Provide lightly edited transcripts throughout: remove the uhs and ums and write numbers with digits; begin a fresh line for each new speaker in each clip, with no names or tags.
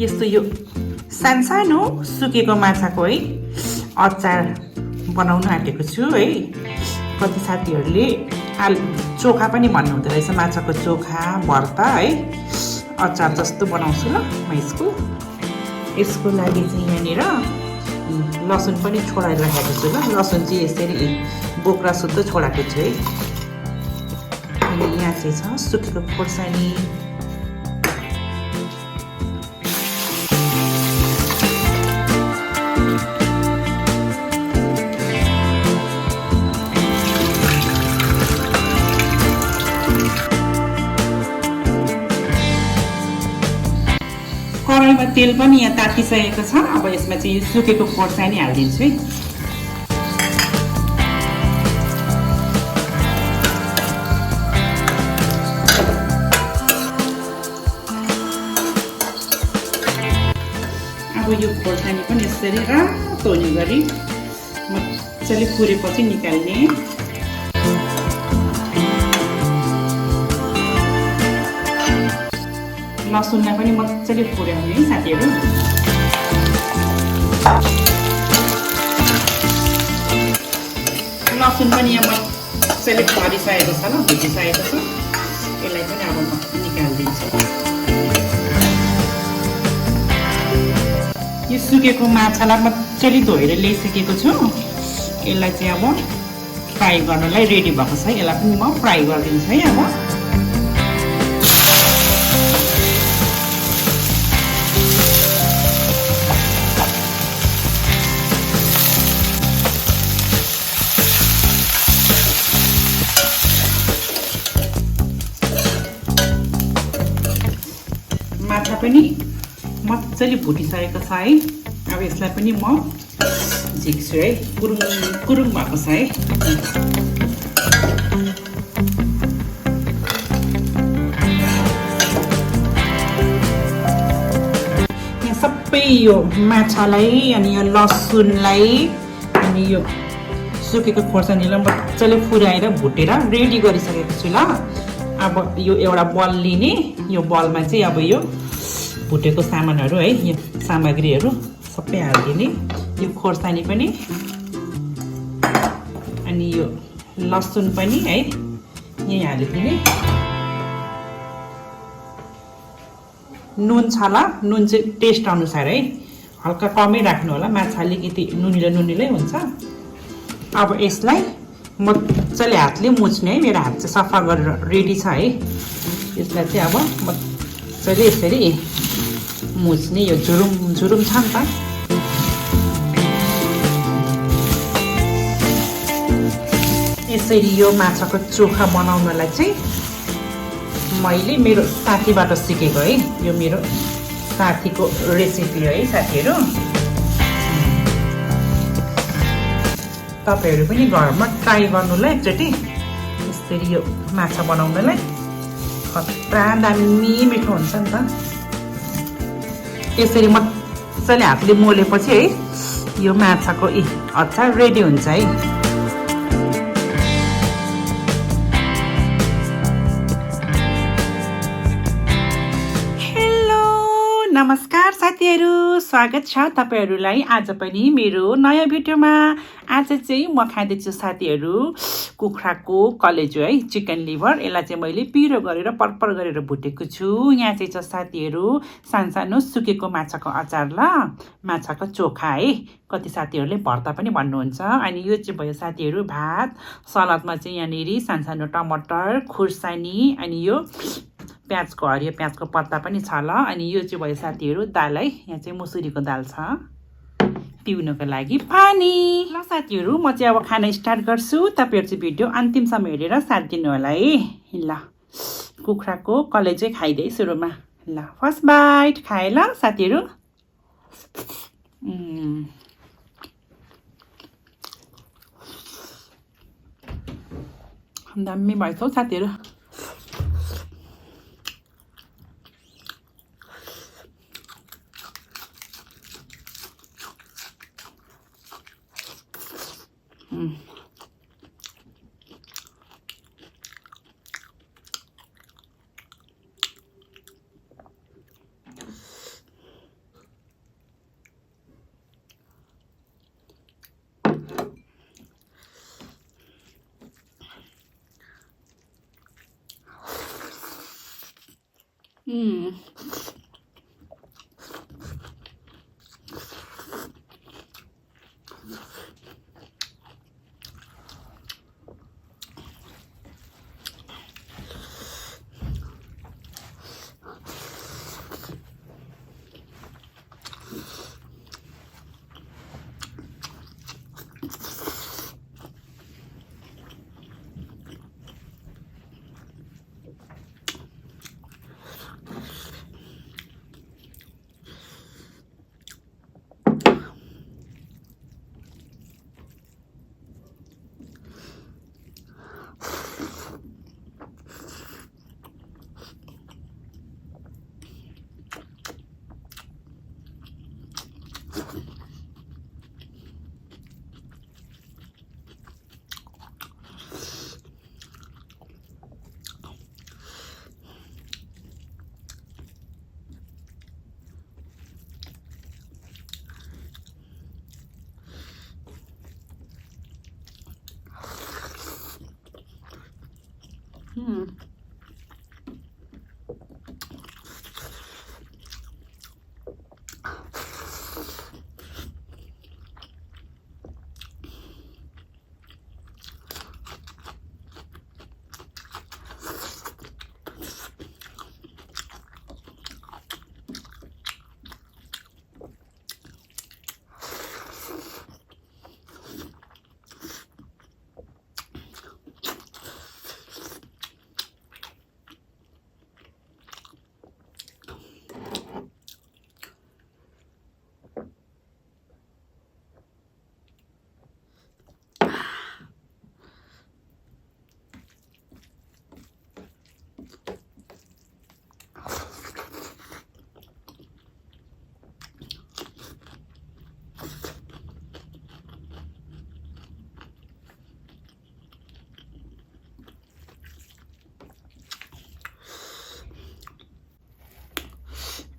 यस्तो यो सानो सुकेको माछाको है अचार बनाउन आँटेको छु है। कति साथीहरूले चोखा पनि भन्नुहुँदो रहेछ, माछाको चोखा भर्ता है अचार जस्तो बनाउँछु ल म यसको लागि चाहिँ यहाँनिर लसुन पनि छोडाएर राखेको छु ल। लसुन चाहिँ यसरी बोक्रा सुत्तो छोडाएको छु है। अनि यहाँ चाहिँ छ सुकेको खोर्सानी, कराईमा तेल पनि यहाँ तातिसकेको छ। अब यसमा चाहिँ सुकेको खोर्सानी हालिदिन्छु है। अब यो खोर्सानी पनि यसरी रातो हुने गरी मजाले फुरेपछि निकाल्ने। लसुनलाई पनि मजाले फुर्याउने है साथीहरू। लसुन पनि यहाँ मजाले फरिसकेको छ ल, भुटिसकेको छ। यसलाई पनि अब म निकालिदिन्छु। यो सुकेको माछालाई मजाले धोएर ल्याइसकेको छु। यसलाई चाहिँ अब फ्राई गर्नलाई रेडी भएको छ। यसलाई पनि म फ्राई गरिदिन्छु है। अब माछा पनि मजाले भुटिसकेको छ है। अब यसलाई पनि म झिक्छु है। कुरुङ कुरुङ भएको छ है। यहाँ सबै यो माछालाई अनि यो लसुनलाई अनि यो सुकेको खोर्सानीलाई मजाले फुराएर भुटेर रेडी गरिसकेको छु ल। अब यो एउटा बल लिने, यो बलमा चाहिँ अब यो भुटेको सामानहरू है, यो सामग्रीहरू सबै हालिदिने। यो खोर्सानी पनि अनि यो लसुन पनि है यही हालिदिने। नुन छ ल, नुन चाहिँ टेस्ट अनुसार है, हल्का कमै राख्नु होला। माछा अलिकति नुनिलो हुन्छ। अब यसलाई मजाले हातले मुछ्ने है। मेरो हात चाहिँ सफा गरेर रेडी छ है। यसलाई चाहिँ अब मजाले यसरी मुछ्ने। यो झुरुम झुरुम छ नि त। यसरी यो माछाको चोखा बनाउनलाई चाहिँ मैले मेरो साथीबाट सिकेको है। यो मेरो साथीको रेसिपी है साथीहरू। तपाईहरु पनि घरमा ट्राई गर्नुलाई एकचोटि यसरी यो माछा बनाउनलाई। खतरा दामी मिठो हुन्छ नि त। यसरी मजाले हातले मोलेपछि है यो माछाको अचार रेडी हुन्छ है। नमस्कार साथीहरू, स्वागत छ तपाईहरुलाई आज पनि मेरो नयाँ भिडियोमा। आज चाहिँ म खाँदैछु साथीहरू कुखुराको कलेजो है, चिकन लिभर। यसलाई चाहिँ मैले पिरो गरेर पर्पर गरेर भुटेको छु। यहाँ चाहिँ छ साथीहरू सानो सुकेको माछाको अचार ल, माछाको चोखा है। कति साथीहरूले भर्ता पनि भन्नुहुन्छ। अनि यो चाहिँ भयो साथीहरू भात। सलादमा चाहिँ यहाँनिर सानो टमाटर, खुर्सानी अनि यो प्याजको हरियो प्याजको पत्ता पनि छ ल। अनि यो चाहिँ भयो साथीहरू दाल है। यहाँ चाहिँ मुसुरीको दाल छ, पिउनको लागि पानी। ल साथीहरू म चाहिँ अब खाना स्टार्ट गर्छु। तपाईहरु चाहिँ भिडियो अन्तिमसम्म हेरेर साथ दिनु होला है। ल कुखुराको कलेजै खाइदै सुरुमा। ल फर्स्ट बाइट खाए ल साथीहरू। दामी भएछ हौ साथीहरू।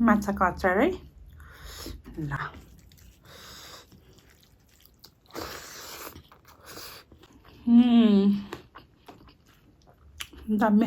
माछाको अचार है ल दामी